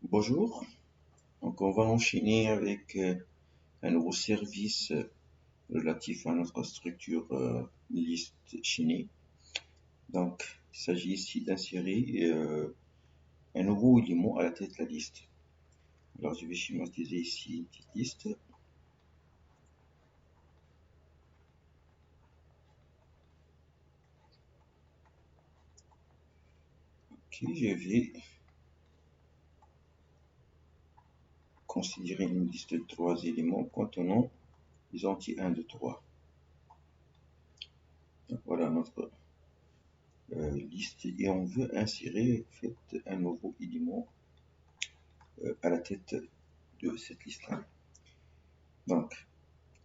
Bonjour, donc on va enchaîner avec un nouveau service relatif à notre structure liste chaînée. Donc il s'agit ici d'insérer un nouveau élément à la tête de la liste. Alors je vais schématiser ici une petite liste. Ok, je vais considérer une liste de 3 éléments contenant les entiers 1, 2, 3. Donc voilà notre liste et on veut insérer en fait un nouveau élément à la tête de cette liste-là. Donc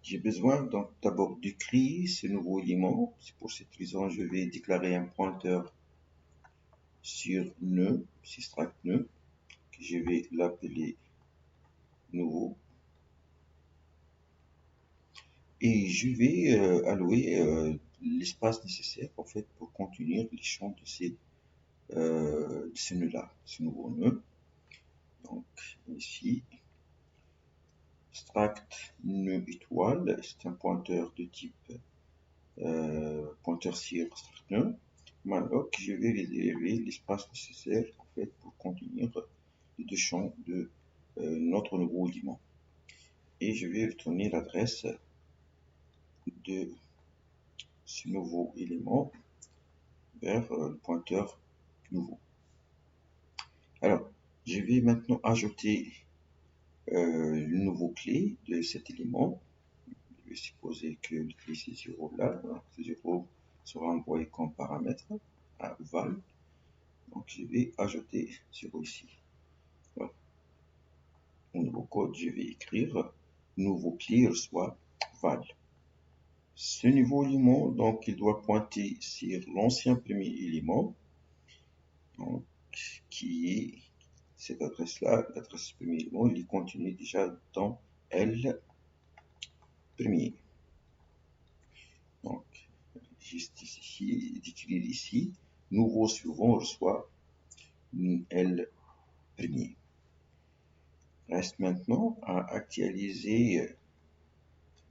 j'ai besoin donc d'abord de créer ce nouveau élément. C'est pour cette raison je vais déclarer un pointeur sur nœud, struct nœud, que je vais l'appeler nouveau. Et je vais allouer l'espace nécessaire en fait pour contenir les champs de ce nœud-là, ce nouveau nœud. Donc ici, struct nœud étoile, c'est un pointeur de type pointeur sur struct nœud. Malloc, je vais les élever l'espace nécessaire en fait pour contenir les deux champs de notre nouveau élément. Et je vais retourner l'adresse de ce nouveau élément vers le pointeur nouveau. Alors, je vais maintenant ajouter le nouveau clé de cet élément. Je vais supposer que le clé c'est 0 là. Ce 0 sera envoyé comme paramètre à val. Donc je vais ajouter 0 ici. Voilà. Au nouveau code, je vais écrire nouveau clé reçoit val. Ce nouveau élément, donc, il doit pointer sur l'ancien premier élément, donc, qui est cette adresse-là, l'adresse du premier élément, il est contenu déjà dans L premier. Donc, juste ici, d'écrire ici, nouveau suivant reçoit L premier. Reste maintenant à actualiser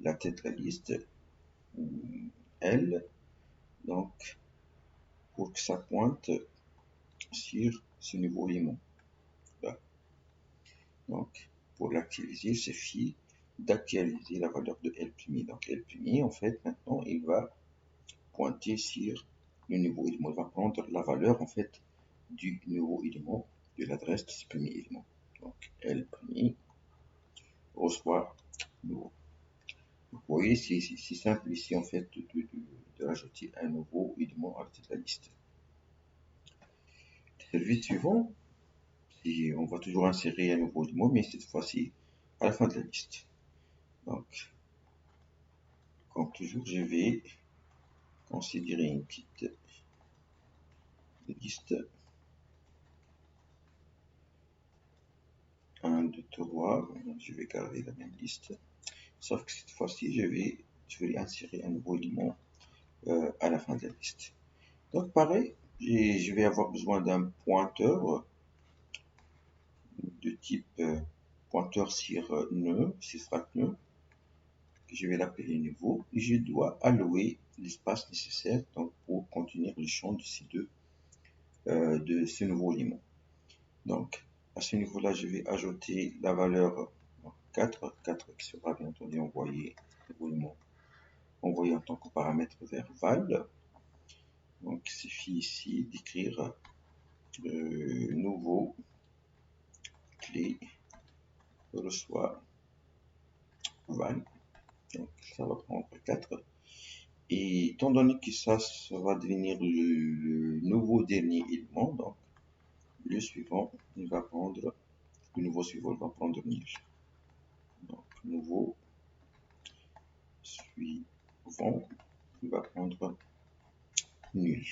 la tête de la liste L, donc pour que ça pointe sur ce nouveau élément là. Donc pour l'actualiser, il suffit d'actualiser la valeur de L'. Donc L', en fait, maintenant, il va pointer sur le nouveau élément. Il va prendre la valeur, en fait, du nouveau élément, de l'adresse de ce premier élément. Donc L' reçoit nouveau. Vous voyez, c'est simple ici, en fait, de rajouter un nouveau élément à la liste. Le service suivant, et on va toujours insérer un nouveau élément, mais cette fois-ci à la fin de la liste. Donc, comme toujours, je vais considérer une petite liste 1, 2, 3. Je vais garder la même liste, sauf que cette fois-ci, je vais insérer un nouveau élément à la fin de la liste. Donc, pareil, je vais avoir besoin d'un pointeur de type pointeur sur nœud, sur struct nœud. Je vais l'appeler nouveau et je dois allouer l'espace nécessaire donc, pour contenir le champ de ce nouveau élément. Donc, à ce niveau-là, je vais ajouter la valeur 4 qui sera bien entendu envoyé en tant que paramètre vers val. Donc, il suffit ici d'écrire nouveau clé reçoit val. Donc, ça va prendre 4. Et étant donné que ça va devenir le nouveau dernier élément, donc le suivant, il va prendre, le nouveau suivant, il va prendre 1000. Donc, nouveau suivant, il va prendre nul.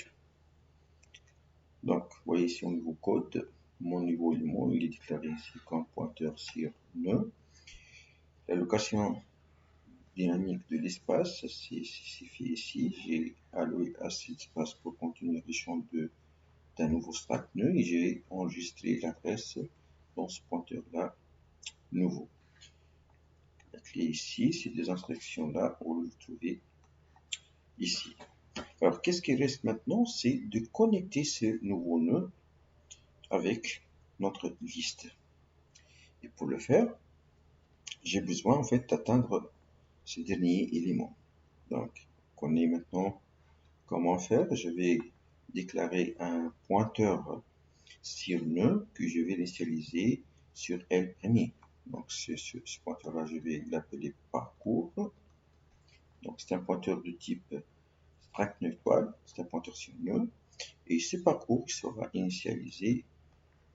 Donc, vous voyez ici au niveau code, mon nouveau élément, il est déclaré ici comme pointeur sur nœud. L'allocation dynamique de l'espace, c'est fait ici. J'ai alloué assez d'espace pour contenir les champs d'un nouveau struct nœud et j'ai enregistré l'adresse dans ce pointeur-là nouveau. La clé ici, ces deux instructions-là, on le trouver ici. Alors, qu'est-ce qui reste maintenant? C'est de connecter ce nouveau nœud avec notre liste. Et pour le faire, j'ai besoin en fait d'atteindre ce dernier élément. Donc, on connaît maintenant comment faire. Je vais déclarer un pointeur sur nœud que je vais initialiser sur L premier. Donc, ce pointeur-là, je vais l'appeler parcours. Donc, c'est un pointeur de type struct nœud, c'est un pointeur sur nœud. Et ce parcours sera initialisé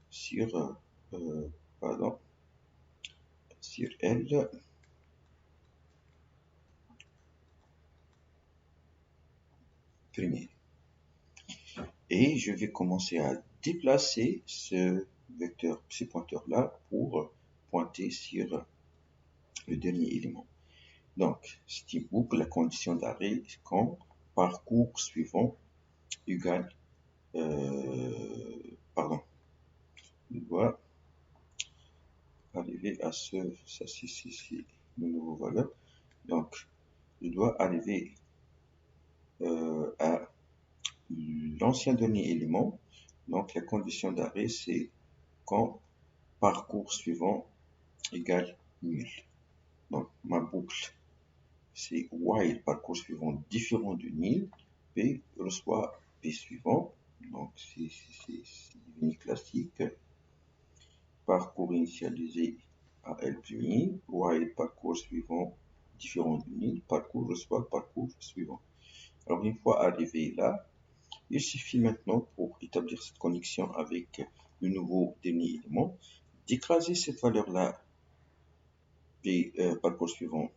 sur, sur L premier. Et je vais commencer à déplacer ce vecteur, ce pointeur-là pour pointer sur le dernier élément. Donc, c'est une boucle, la condition d'arrêt quand parcours suivant égale, pardon, je dois arriver à ça c'est une nouvelle valeur. Donc, je dois arriver à l'ancien dernier élément. Donc, la condition d'arrêt, c'est quand parcours suivant égale nul. Donc, ma boucle, c'est while parcours suivant différent de nil, P reçoit P suivant. Donc, c'est devenu classique. Parcours initialisé à L plus while parcours suivant différent de nil, parcours reçoit parcours suivant. Alors, une fois arrivé là, il suffit maintenant, pour établir cette connexion avec le nouveau dernier élément, d'écraser cette valeur-là, P parcours suivant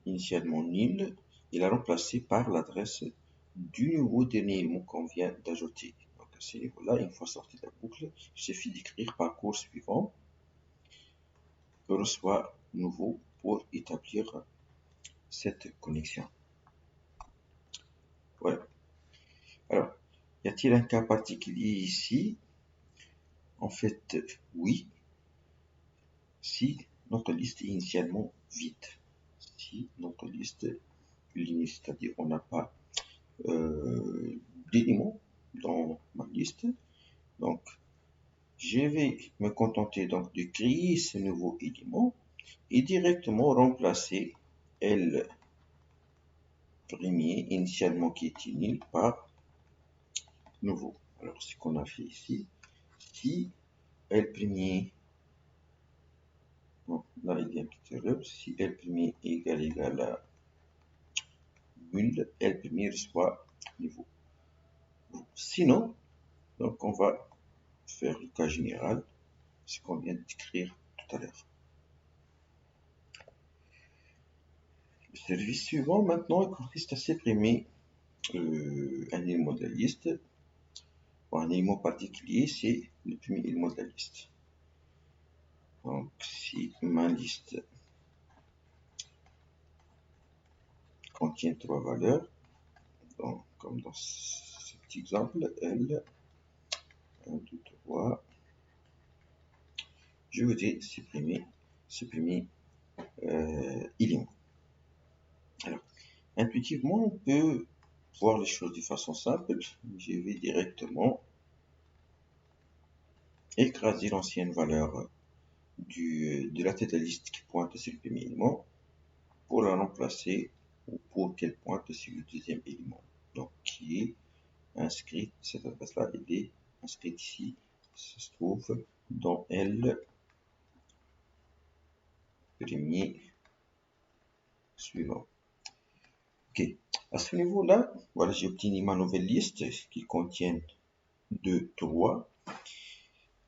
initialement nil, et la remplacer par l'adresse du nouveau dernier élément qu'on vient d'ajouter. Donc à ce niveau-là, une fois sorti de la boucle, il suffit d'écrire parcours suivant, reçoit nouveau pour établir cette connexion. Voilà. Alors, y a-t-il un cas particulier ici? En fait, oui, si notre liste est initialement vide. Si notre liste est limitée, c'est-à-dire on n'a pas d'éléments dans ma liste. Donc, je vais me contenter donc de créer ce nouveau élément et directement remplacer L premier initialement qui est nul par nouveau. Alors, ce qu'on a fait ici, si L premier, bon, là il y a une petite erreur, si L premier est égal à nul, L premier reçoit niveau. Sinon, donc on va faire le cas général, ce qu'on vient d'écrire tout à l'heure. Le service suivant maintenant consiste à supprimer un élément de la liste. Bon, un élément particulier, c'est le premier élément de la liste. Donc si ma liste contient trois valeurs, donc, comme dans ce petit exemple, L, 1, 2, 3, je voudrais supprimer élément. Alors, intuitivement, on peut voir les choses de façon simple. Je vais directement écraser l'ancienne valeur de la tête de liste qui pointe sur le premier élément pour la remplacer ou pour qu'elle pointe sur le deuxième élément. Donc, qui est inscrite, cette adresse-là, elle est inscrite ici, ça se trouve dans L premier suivant. Ok, à ce niveau-là, voilà, j'ai obtenu ma nouvelle liste qui contient 2, 3.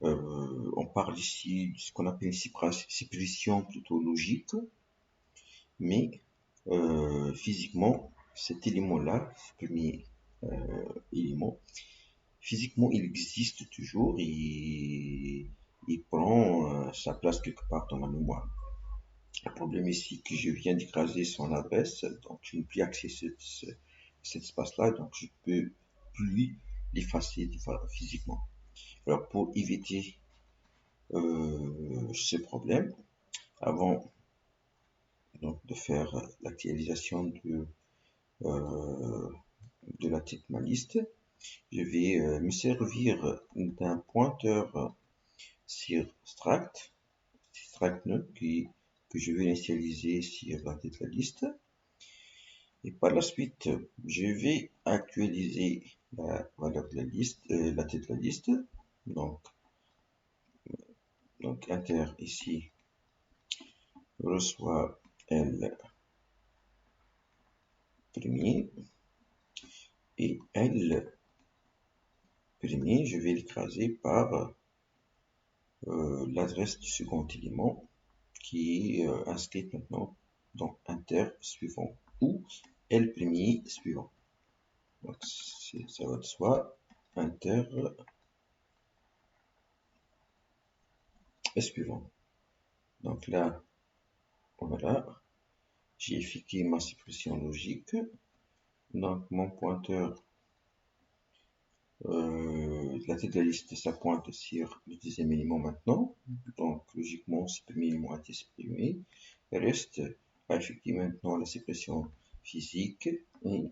On parle ici de ce qu'on appelle séparation plutôt logique, mais physiquement, cet élément-là, ce premier élément, physiquement, il existe toujours et il prend sa place quelque part dans la mémoire. Le problème ici que je viens d'écraser son adresse, donc je ne peux plus accéder cet espace-là, donc je peux plus l'effacer physiquement. Alors pour éviter ce problème. Avant donc, de faire l'actualisation de la tête de ma liste, je vais me servir d'un pointeur cirstruct nœud que je vais initialiser sur la tête de la liste. Et par la suite, je vais actualiser la valeur de la liste, la tête de la liste. Donc inter ici reçoit L premier et L premier, je vais l'écraser par l'adresse du second élément qui est inscrite maintenant dans inter suivant ou L premier suivant. Donc ça va de soi, inter suivant. Donc là, voilà, j'ai effectué ma suppression logique. Donc mon pointeur, la tête de la liste, ça pointe sur le deuxième élément maintenant. Donc logiquement, ce premier élément a été supprimé. Il reste à effectuer maintenant la suppression physique. Et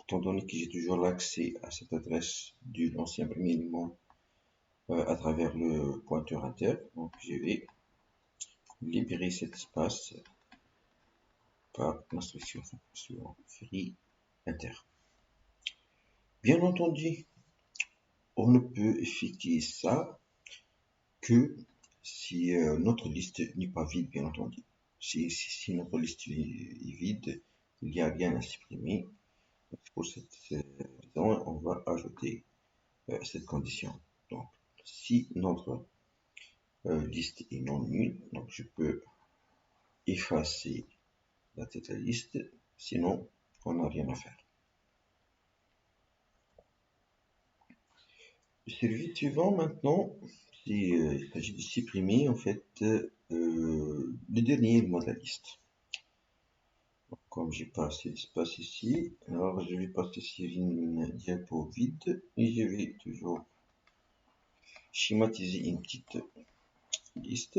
étant donné que j'ai toujours l'accès à cette adresse de l'ancien premier élément à travers le pointeur inter, donc je vais libérer cet espace par l'instruction suivante, free inter. Bien entendu, on ne peut effectuer ça que si notre liste n'est pas vide, bien entendu. Si notre liste est vide, il n'y a rien à supprimer. Pour cette raison, on va ajouter cette condition. Donc, si notre liste est non nulle, donc je peux effacer la tête de la liste, sinon on n'a rien à faire. Le service suivant maintenant, il s'agit de supprimer en fait le dernier élément de la liste. Donc, comme j'ai pas assez d'espace ici, alors je vais passer sur une diapo vide et je vais toujours schématiser une petite liste.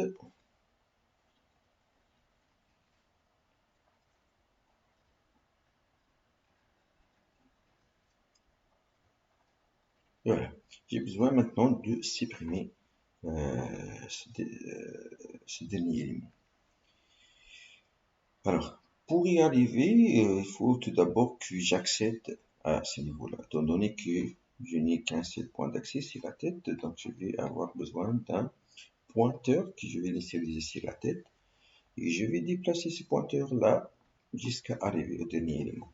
Voilà, j'ai besoin maintenant de supprimer ce dernier élément. Alors, pour y arriver, il faut tout d'abord que j'accède à ce niveau-là. Étant donné que je n'ai qu'un seul point d'accès sur la tête, donc je vais avoir besoin d'un pointeur que je vais initialiser sur la tête. Et je vais déplacer ce pointeur-là jusqu'à arriver au dernier élément.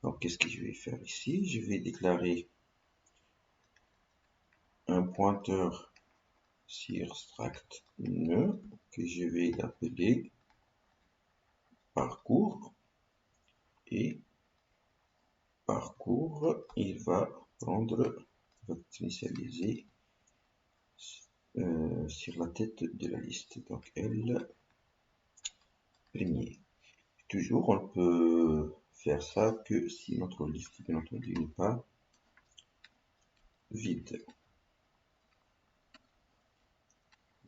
Donc, qu'est-ce que je vais faire ici? Je vais déclarer un pointeur cirstruct nœud que je vais l'appeler parcours. Et parcours, il va initialiser sur la tête de la liste. Donc L premier. Toujours, on peut faire ça que si notre liste, bien entendu, n'est pas vide.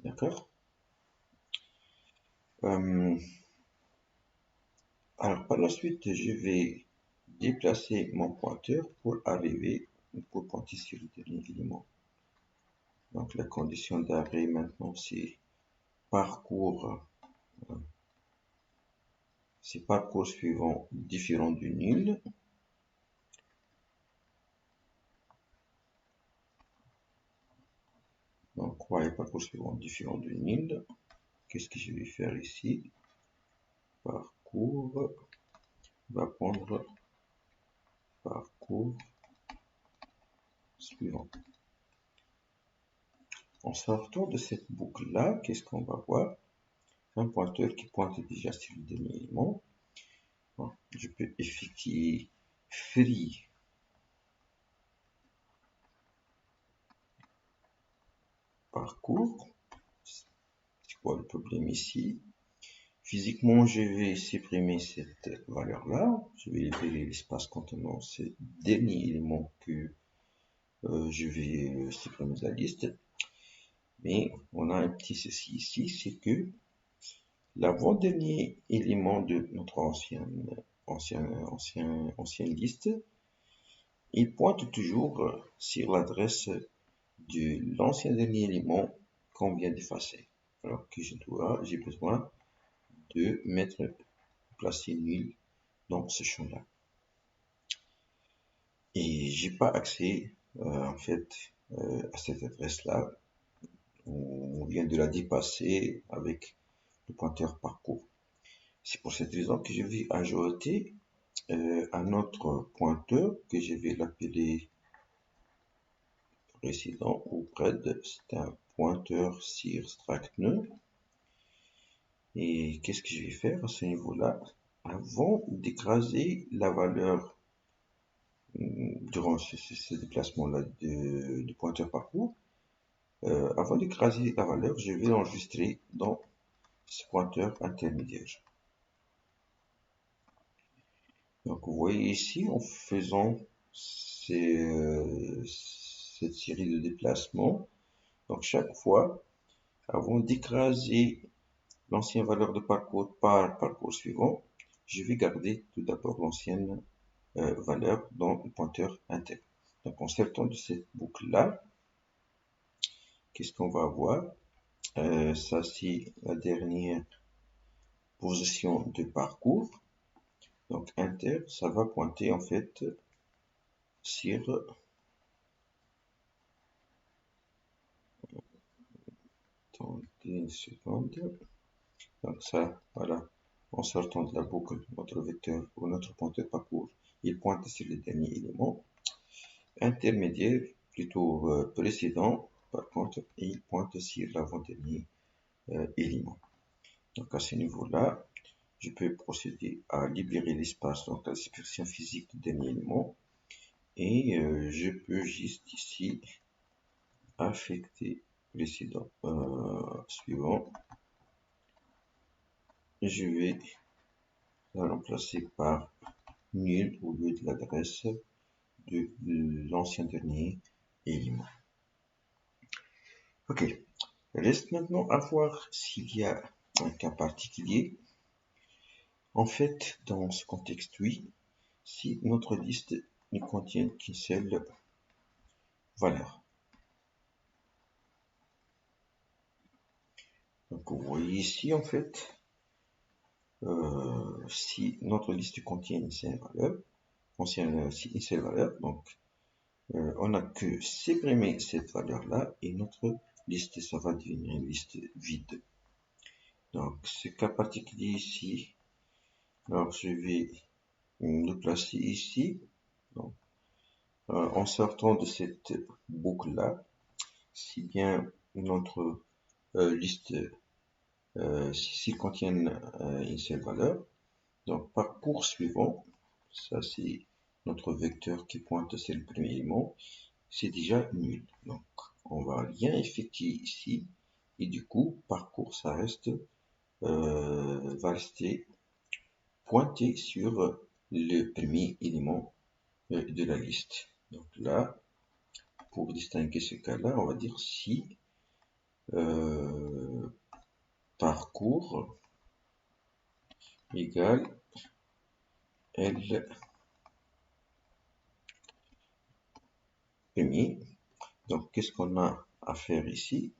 D'accord? Alors, par la suite, je vais déplacer mon pointeur pour pointer sur le dernier élément. Donc, la condition d'arrêt maintenant, c'est parcours suivant différent du nul. Donc, quoi est parcours suivant différent du nul? Qu'est-ce que je vais faire ici? Parcours va prendre parcours suivant. En sortant de cette boucle-là, qu'est-ce qu'on va voir? Un pointeur qui pointe déjà sur le dernier élément. Bon, je peux effectuer free parcours. C'est quoi le problème ici? Physiquement, je vais supprimer cette valeur-là. Je vais libérer l'espace contenant ce dernier élément que je vais supprimer de la liste. Mais on a un petit souci ici, c'est que l'avant-dernier élément de notre ancienne liste, il pointe toujours sur l'adresse de l'ancien dernier élément qu'on vient d'effacer. Alors que j'ai besoin de placer nul dans ce champ-là. Et j'ai pas accès en fait à cette adresse-là. On vient de la dépasser avec le pointeur parcours. C'est pour cette raison que je vais ajouter un autre pointeur que je vais l'appeler précédent ou pred. C'est un pointeur cirstractneu. Et qu'est-ce que je vais faire à ce niveau-là? Avant d'écraser la valeur durant ce déplacement-là de pointeur parcours, avant d'écraser la valeur, je vais l'enregistrer dans ce pointeur intermédiaire. Donc vous voyez ici, en faisant cette série de déplacements, donc chaque fois, avant d'écraser l'ancienne valeur de parcours par parcours suivant, je vais garder tout d'abord l'ancienne valeur dans le pointeur interne. Donc en sortant de cette boucle-là, qu'est-ce qu'on va avoir? Ça c'est la dernière position de parcours. Donc inter, ça va pointer en fait sur, attendez une seconde, donc ça, voilà, en sortant de la boucle, notre vecteur ou notre pointeur de parcours, il pointe sur le dernier élément. Intermédiaire, plutôt précédent, par contre, il pointe sur l'avant-dernier élément. Donc à ce niveau-là, je peux procéder à libérer l'espace, donc la dispersion physique du dernier élément, et je peux juste ici affecter précédent suivant. Je vais la remplacer par nul au lieu de l'adresse de l'ancien dernier élément. Ok, reste maintenant à voir s'il y a un cas particulier. En fait, dans ce contexte, oui, si notre liste ne contient qu'une seule valeur. Donc vous voyez ici, en fait, si notre liste contient une seule valeur, donc on n'a que supprimer cette valeur-là et notre liste, ça va devenir une liste vide. Donc ce cas particulier ici, alors je vais le placer ici. Donc, en sortant de cette boucle-là, si bien notre liste, s'ils contiennent une seule valeur, donc parcours suivant, ça c'est notre vecteur qui pointe sur le premier élément, c'est déjà nul. Donc on va rien effectuer ici, et du coup parcours ça reste va rester pointé sur le premier élément de la liste. Donc là, pour distinguer ce cas-là, on va dire si parcours égale L premier. Donc qu'est-ce qu'on a à faire ici?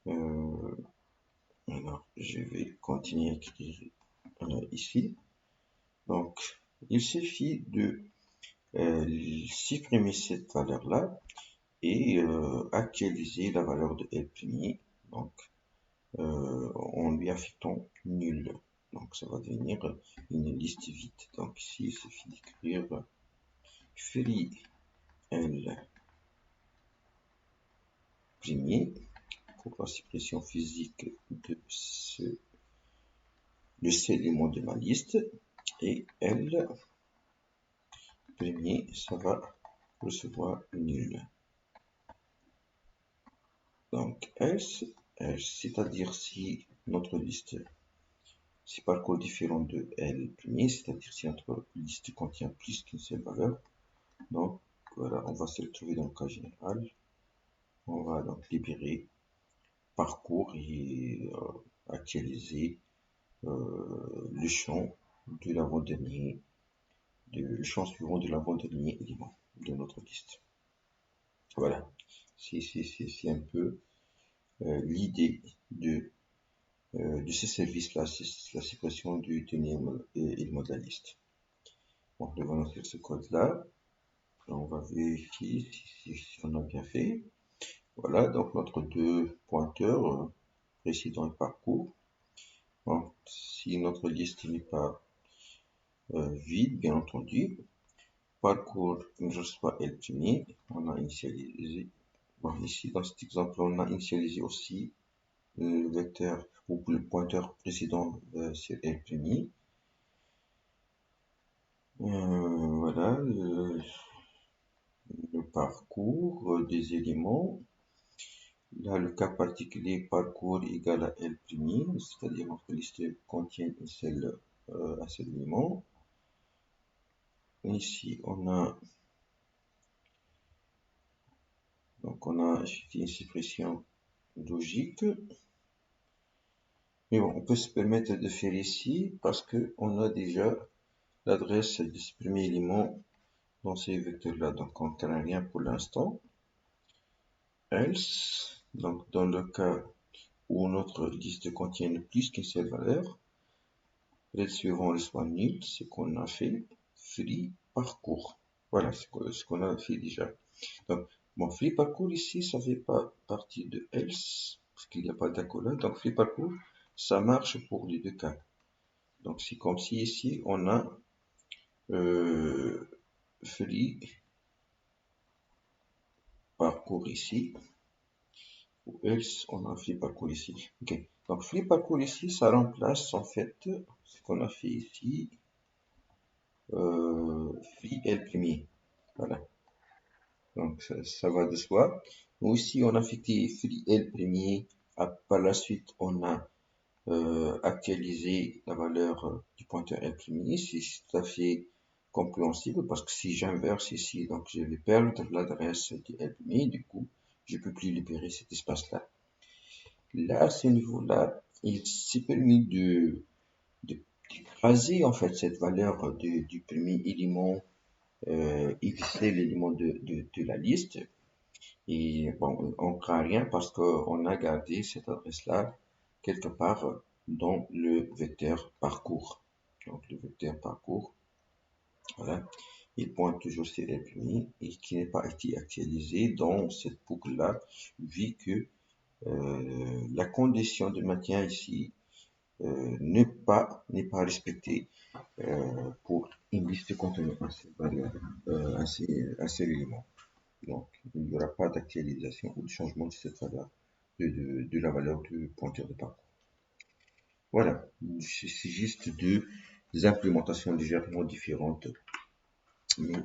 Alors je vais continuer à écrire ici. Donc il suffit de supprimer cette valeur-là et actualiser la valeur de L premier. Donc en lui affectant nul. Donc ça va devenir une liste vide. Donc ici il suffit d'écrire free L premier pour la suppression physique de cet élément de ma liste, et L premier, ça va recevoir nul. Donc S, c'est-à-dire si notre liste, si parcours différent de L premier, c'est-à-dire si notre liste contient plus qu'une seule valeur, donc voilà, on va se retrouver dans le cas général. on va donc libérer parcours et actualiser le champ de l'avant-dernier, le champ suivant de l'avant-dernier élément de notre liste. Voilà, c'est un peu l'idée de ce service-là, c'est la suppression du dernier élément de la liste. Donc, nous allons faire ce code-là. On va vérifier si on a bien fait. Voilà, donc notre deux pointeurs précédent et parcours. Bon, si notre liste n'est pas vide, bien entendu, parcours ne reçoit L', on a initialisé. Bon, ici, dans cet exemple, on a initialisé aussi le vecteur ou le pointeur précédent sur L'. Voilà, le parcours des éléments. Là, le cas particulier parcours égale à L', c'est-à-dire notre liste contient un seul élément. Ici, on a effectué une suppression logique. Mais bon, on peut se permettre de faire ici parce que on a déjà l'adresse de ce premier élément dans ces vecteurs-là. Donc, on ne craint rien pour l'instant. Else, donc dans le cas où notre liste contient plus qu'une seule valeur, le suivant reçoit nul, c'est qu'on a fait free parcours. Voilà ce qu'on a fait déjà. Donc, mon free parcours ici, ça fait pas partie de else, parce qu'il n'y a pas d'accolade. Donc, free parcours, ça marche pour les deux cas. Donc, c'est comme si ici, on a free parcours ici, ou else, on a free parcours ici. Ok. Donc, free parcours ici, ça remplace en fait ce qu'on a fait ici, free L'. Voilà. Donc, ça va de soi. Nous aussi, on a affecté free L'. Par la suite, on a actualiser la valeur du pointeur L', c'est tout à fait compréhensible parce que si j'inverse ici, donc je vais perdre l'adresse du L', du coup, je peux plus libérer cet espace-là. Là, à ce niveau-là, il s'est permis d'écraser en fait cette valeur du premier élément, X, l'élément de la liste. Et bon, on ne craint rien parce qu'on a gardé cette adresse-là quelque part dans le vecteur parcours. Donc le vecteur parcours, voilà, il pointe toujours sur L' et qui n'est pas été actualisé dans cette boucle-là, vu que la condition de maintien ici n'est pas respectée pour une liste contenant un seul élément. Donc, il n'y aura pas d'actualisation ou de changement de cette valeur, de la valeur du pointeur de parcours. Voilà, c'est juste des implémentations légèrement différentes, mais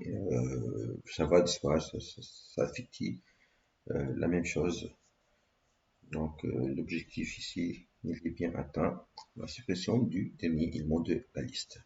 ça va de soi, ça effectue la même chose. Donc, l'objectif ici, il est bien atteint, la suppression du dernier élément de la liste.